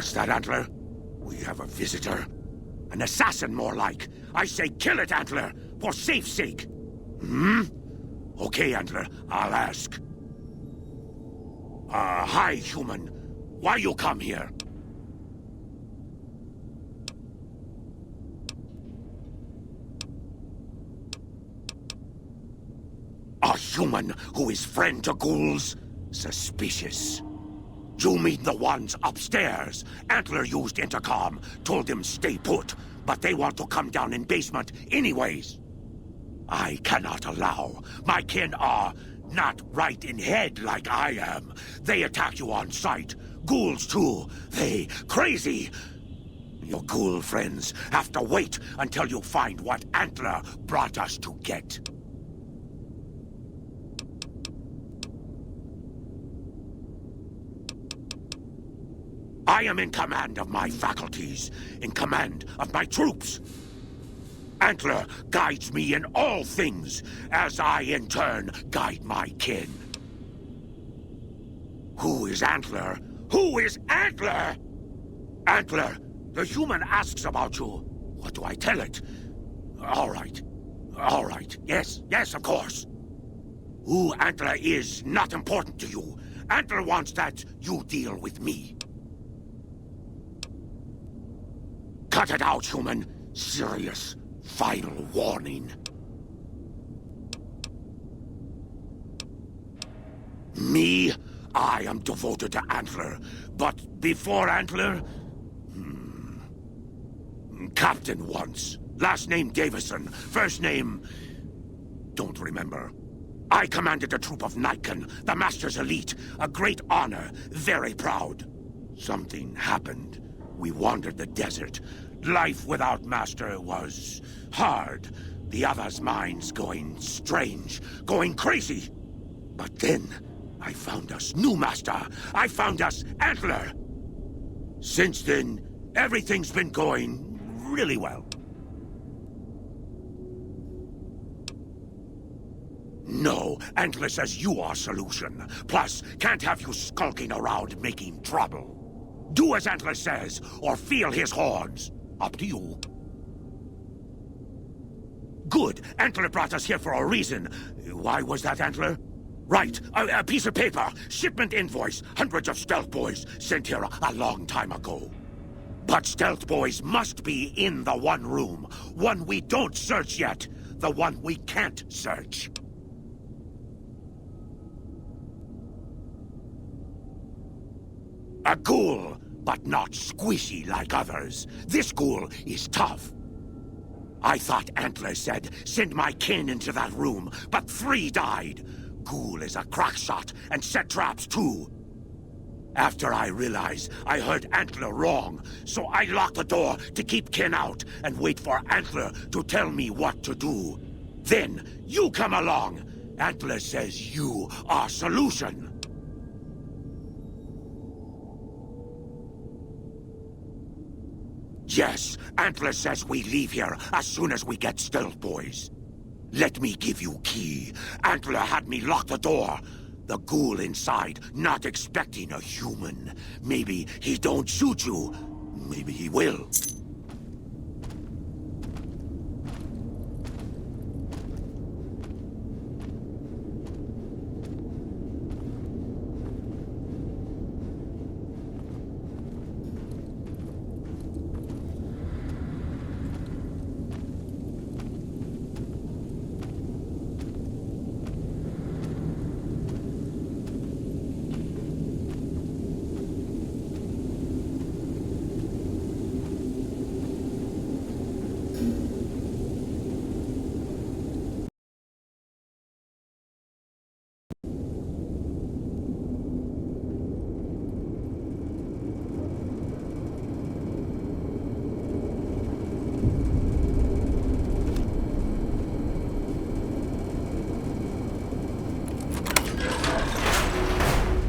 What's that, Antler? We have a visitor. An assassin, more like. I say kill it, Antler, for safe's sake. Hmm? Okay, Antler, I'll ask. Hi, human. Why you come here? A human who is friend to ghouls? Suspicious. You mean the ones upstairs? Antler used intercom, told them stay put, but they want to come down in basement anyways. I cannot allow. My kin are not right in head like I am. They attack you on sight. Ghouls too. They crazy. Your ghoul friends have to wait until you find what Antler brought us to get. I am in command of my faculties, in command of my troops. Antler guides me in all things, as I in turn guide my kin. Who is Antler? Who is Antler? Antler, the human asks about you. What do I tell it? All right. All right. Yes, of course. Who Antler is not important to you. Antler wants that you deal with me. Cut it out, human. Serious. Final warning. Me? I am devoted to Antler. But before Antler... Captain once. Last name Davison. First name... Don't remember. I commanded a troop of Nightkin, the Master's elite. A great honor. Very proud. Something happened. We wandered the desert. Life without Master was hard. The others' minds going strange, going crazy. But then, I found us new Master. I found us Antler. Since then, everything's been going really well. No, Antler says you are solution. Plus, can't have you skulking around making trouble. Do as Antler says, or feel his horns. Up to you. Good. Antler brought us here for a reason. Why was that, Antler? Right. A piece of paper. Shipment invoice. Hundreds of stealth boys sent here a long time ago. But stealth boys must be in the one room. One we don't search yet. The one we can't search. A ghoul, but not squishy like others. This ghoul is tough. I thought Antler said, send my kin into that room, but 3 died. Ghoul is a crack shot and set traps too. After I realized I heard Antler wrong, so I locked the door to keep kin out and wait for Antler to tell me what to do. Then you come along. Antler says you are solution. Yes, Antler says we leave here as soon as we get stealth boys. Let me give you key. Antler had me lock the door. The ghoul inside, not expecting a human. Maybe he don't shoot you. Maybe he will.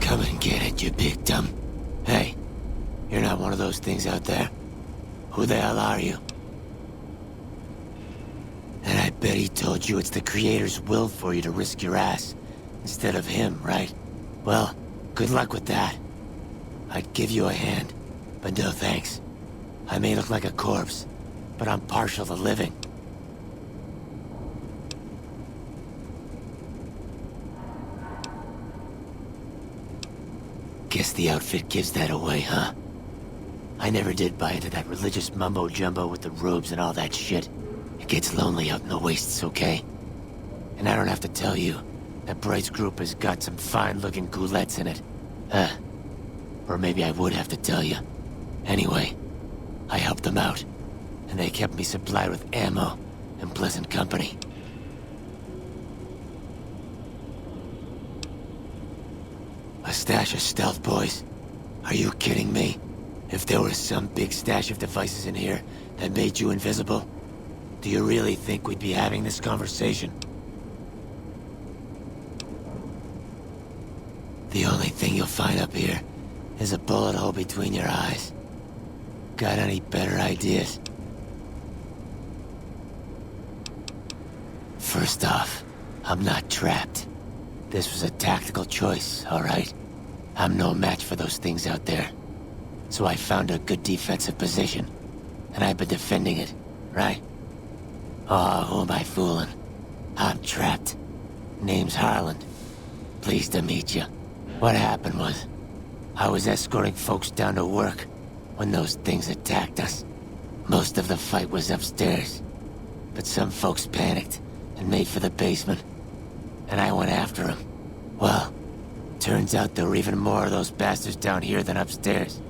Come and get it, you big dumb. Hey, you're not one of those things out there. Who the hell are you? And I bet he told you it's the Creator's will for you to risk your ass, instead of him, right? Well, good luck with that. I'd give you a hand, But no thanks. I may look like a corpse, but I'm partial to living. Guess the outfit gives that away, huh? I never did buy into that religious mumbo-jumbo with the robes and all that shit. It gets lonely out in the wastes, okay? And I don't have to tell you that Bright's group has got some fine-looking goulettes in it. Or maybe I would have to tell you. Anyway, I helped them out, and they kept me supplied with ammo and pleasant company. A stash of stealth boys? Are you kidding me? If there was some big stash of devices in here that made you invisible, do you really think we'd be having this conversation? The only thing you'll find up here is a bullet hole between your eyes. Got any better ideas? First off, I'm not trapped. This was a tactical choice, all right? I'm no match for those things out there. So I found a good defensive position, and I've been defending it, right? Oh, who am I fooling? I'm trapped. Name's Harland. Pleased to meet you. What happened was, I was escorting folks down to work when those things attacked us. Most of the fight was upstairs, but some folks panicked and made for the basement, and I went after them. Well, turns out there were even more of those bastards down here than upstairs.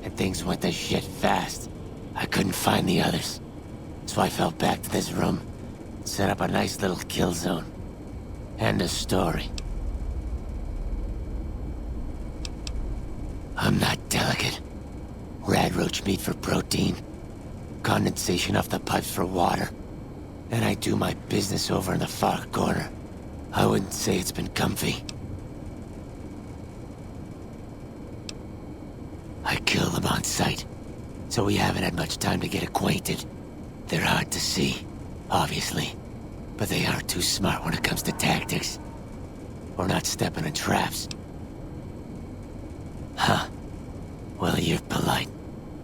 And things went to shit fast. I couldn't find the others. So I fell back to this room, set up a nice little kill zone. End of story. I'm not delicate. Radroach meat for protein. Condensation off the pipes for water. And I do my business over in the far corner. I wouldn't say it's been comfy. I kill them on sight, so we haven't had much time to get acquainted. They're hard to see, obviously, but they aren't too smart when it comes to tactics. Or not stepping in traps. Huh. Well, you're polite.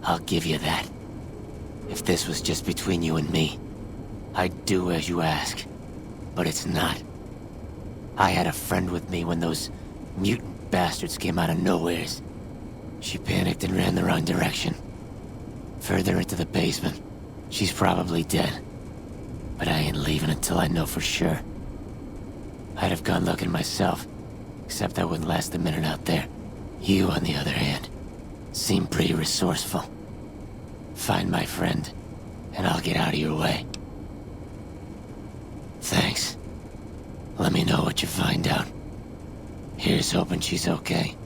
I'll give you that. If this was just between you and me, I'd do as you ask. But it's not. I had a friend with me when those mutant bastards came out of nowheres. She panicked and ran the wrong direction. Further into the basement. She's probably dead. But I ain't leaving until I know for sure. I'd have gone looking myself, except I wouldn't last a minute out there. You, on the other hand, seem pretty resourceful. Find my friend, and I'll get out of your way. Thanks. Let me know what you find out. Here's hoping she's okay.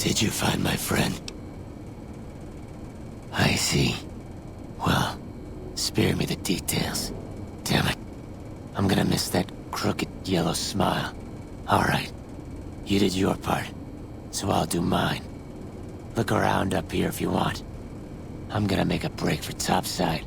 Did you find my friend? I see. Well, spare me the details. Damn it. I'm gonna miss that crooked yellow smile. Alright. You did your part, so I'll do mine. Look around up here if you want. I'm gonna make a break for topside.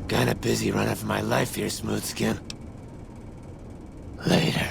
Kinda busy running for my life here, Smooth Skin. Later.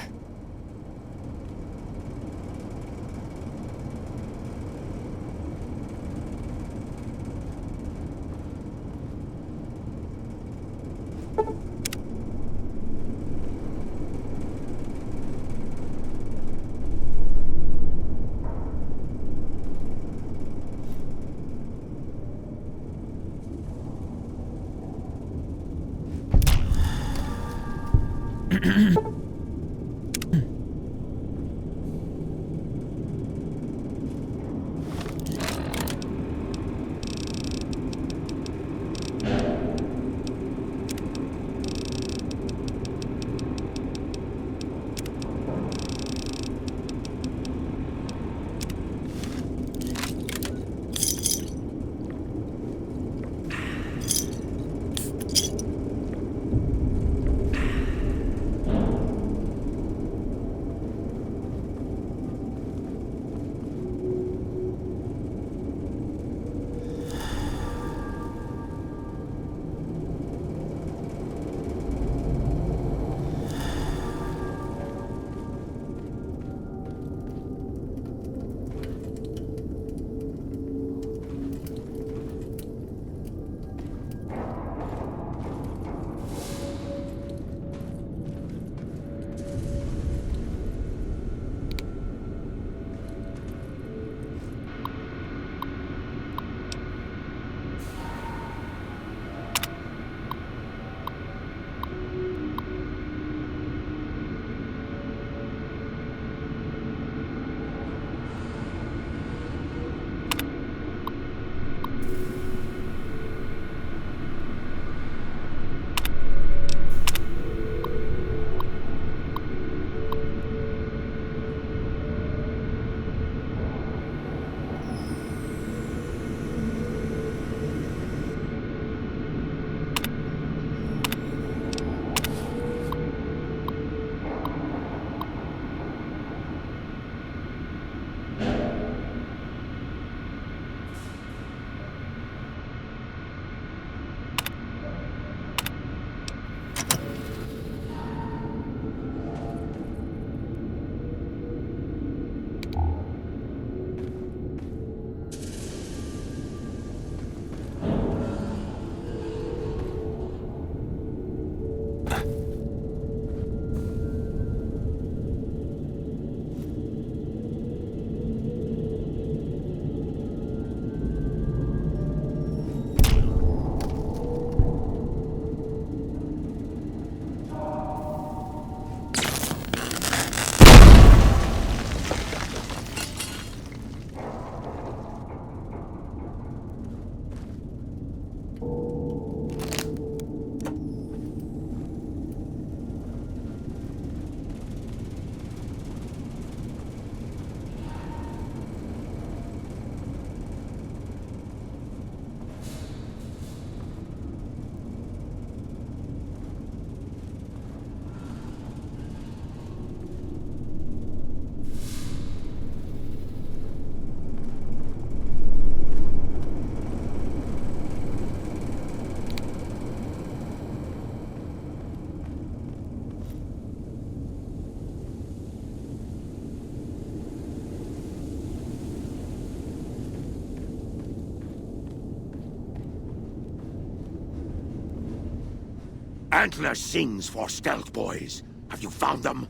Antler sings for Stealth Boys. Have you found them?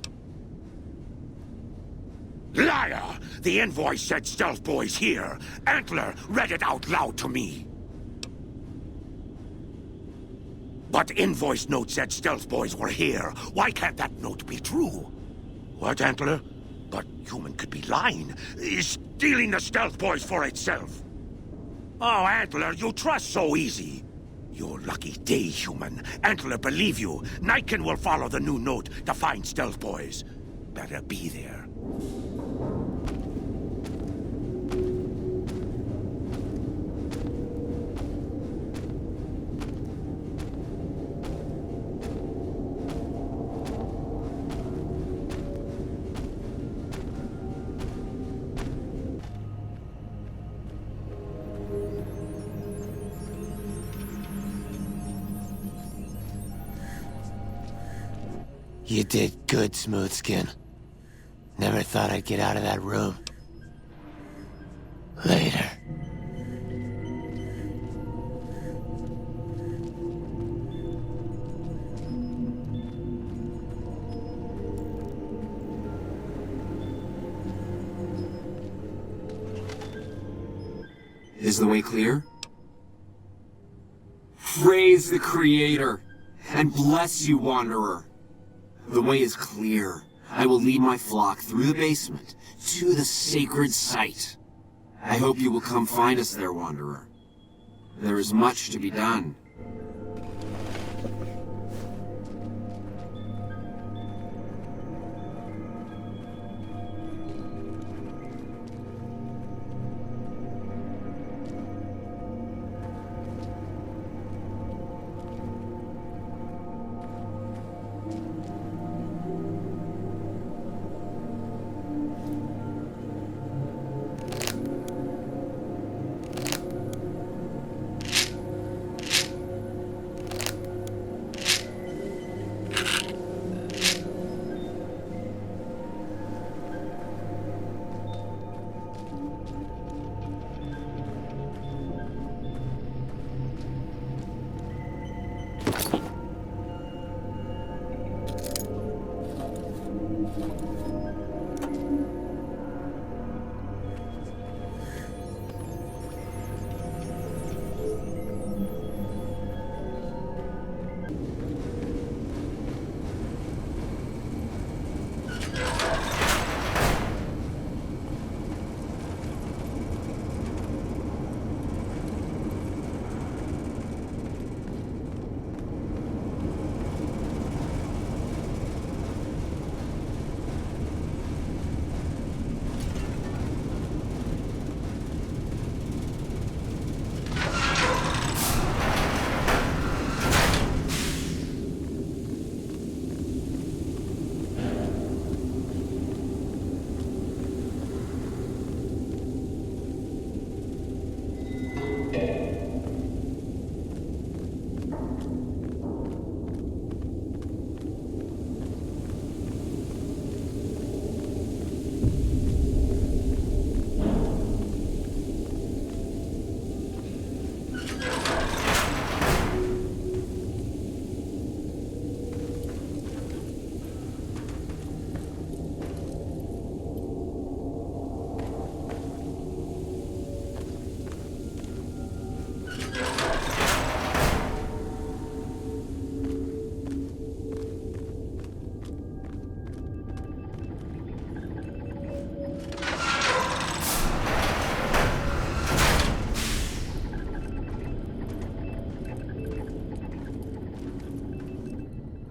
Liar! The invoice said Stealth Boys here. Antler read it out loud to me. But invoice note said Stealth Boys were here. Why can't that note be true? What, Antler? But human could be lying. Stealing the Stealth Boys for itself. Oh, Antler, you trust so easy. Your lucky day, human. Antler, believe you. Nightkin will follow the new note to find Stealth Boys. Better be there. You did good, Smoothskin. Never thought I'd get out of that room. Later. Is the way clear? Praise the Creator, and bless you, Wanderer. The way is clear. I will lead my flock through the basement to the sacred site. I hope you will come find us there, Wanderer. There is much to be done.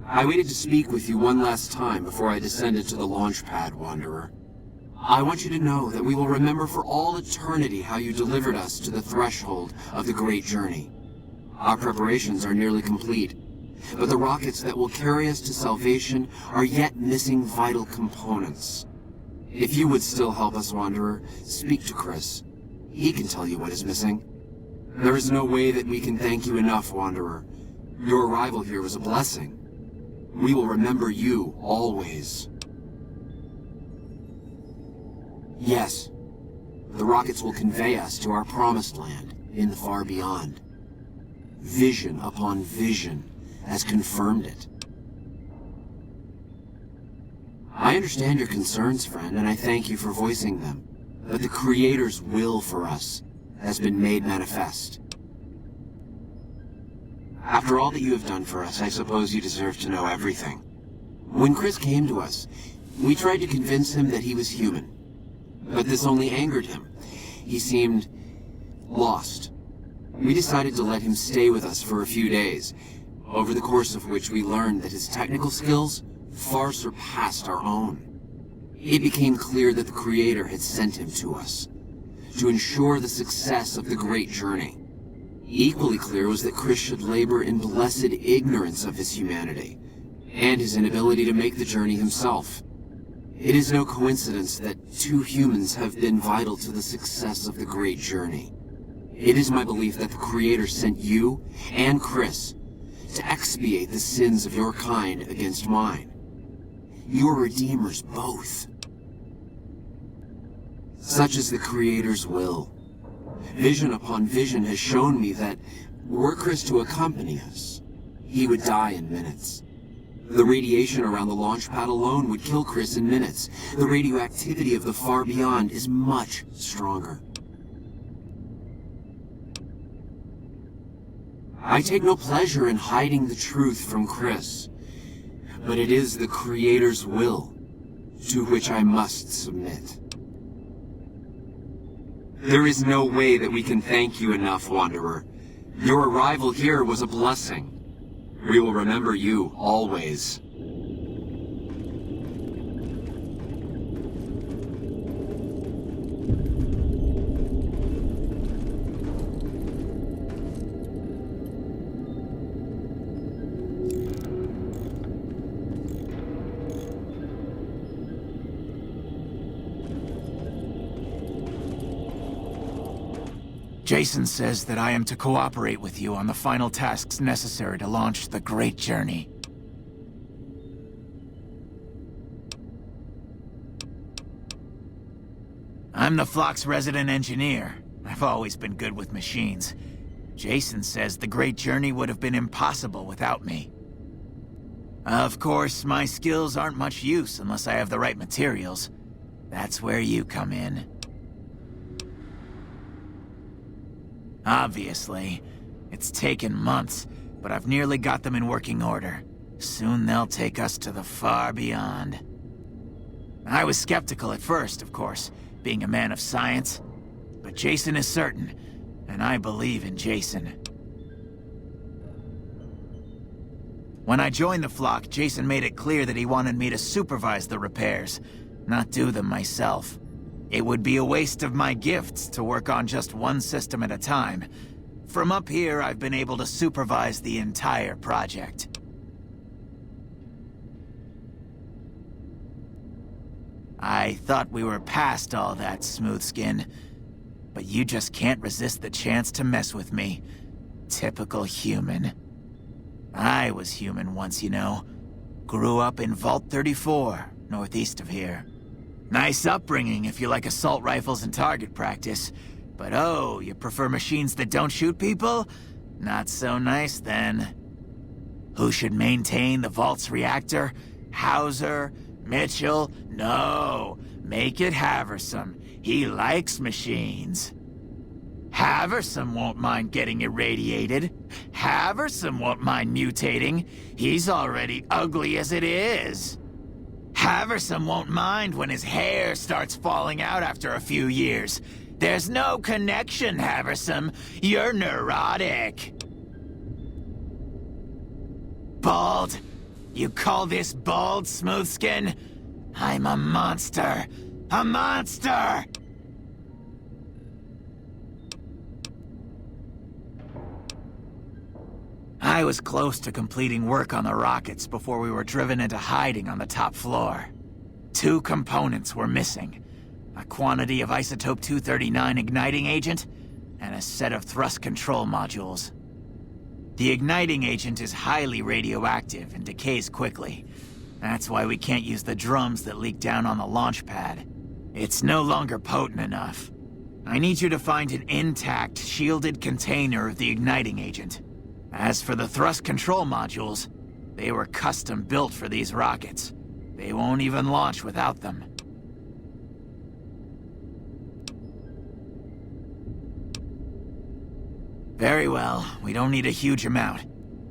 I waited to speak with you one last time before I descended to the launch pad, Wanderer. I want you to know that we will remember for all eternity how you delivered us to the threshold of the great journey. Our preparations are nearly complete, but the rockets that will carry us to salvation are yet missing vital components. If you would still help us, Wanderer, speak to Chris. He can tell you what is missing. There is no way that we can thank you enough, Wanderer. Your arrival here was a blessing. We will remember you always. Yes, the rockets will convey us to our promised land in the far beyond. Vision upon vision has confirmed it. I understand your concerns, friend, and I thank you for voicing them. But the Creator's will for us has been made manifest. After all that you have done for us, I suppose you deserve to know everything. When Chris came to us, we tried to convince him that he was human. But this only angered him. He seemed lost. We decided to let him stay with us for a few days, over the course of which we learned that his technical skills far surpassed our own. It became clear that the Creator had sent him to us, to ensure the success of the great journey. Equally clear was that Chris should labor in blessed ignorance of his humanity, and his inability to make the journey himself. It is no coincidence that two humans have been vital to the success of the great journey. It is my belief that the Creator sent you and Chris to expiate the sins of your kind against mine. Your redeemers both. Such is the Creator's will. Vision upon vision has shown me that, were Chris to accompany us, he would die in minutes. The radiation around the launch pad alone would kill Chris in minutes. The radioactivity of the far beyond is much stronger. I take no pleasure in hiding the truth from Chris, but it is the Creator's will to which I must submit. There is no way that we can thank you enough, Wanderer. Your arrival here was a blessing. We will remember you always. Jason says that I am to cooperate with you on the final tasks necessary to launch the Great Journey. I'm the Flock's resident engineer. I've always been good with machines. Jason says the Great Journey would have been impossible without me. Of course, my skills aren't much use unless I have the right materials. That's where you come in. Obviously, it's taken months, but I've nearly got them in working order. Soon they'll take us to the far beyond. I was skeptical at first, of course, being a man of science. But Jason is certain, and I believe in Jason. When I joined the Flock, Jason made it clear that he wanted me to supervise the repairs, not do them myself. It would be a waste of my gifts to work on just one system at a time. From up here, I've been able to supervise the entire project. I thought we were past all that, Smoothskin. But you just can't resist the chance to mess with me. Typical human. I was human once, you know. Grew up in Vault 34, northeast of here. Nice upbringing if you like assault rifles and target practice. But oh, you prefer machines that don't shoot people? Not so nice then. Who should maintain the Vault's reactor? Hauser? Mitchell? No. Make it Haversam. He likes machines. Haversam won't mind getting irradiated. Haversam won't mind mutating. He's already ugly as it is. Haversam won't mind when his hair starts falling out after a few years. There's no connection, Haversam. You're neurotic. Bald? You call this bald, Smoothskin? I'm a monster. A monster! I was close to completing work on the rockets before we were driven into hiding on the top floor. 2 components were missing. A quantity of isotope 239 igniting agent, and a set of thrust control modules. The igniting agent is highly radioactive and decays quickly. That's why we can't use the drums that leak down on the launch pad. It's no longer potent enough. I need you to find an intact, shielded container of the igniting agent. As for the thrust control modules, they were custom built for these rockets. They won't even launch without them. Very well, we don't need a huge amount.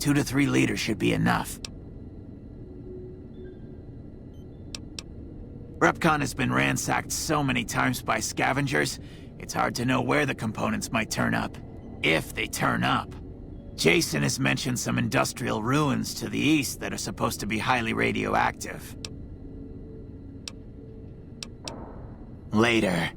2 to 3 liters should be enough. REPCON has been ransacked so many times by scavengers, it's hard to know where the components might turn up. If they turn up. Jason has mentioned some industrial ruins to the east that are supposed to be highly radioactive. Later.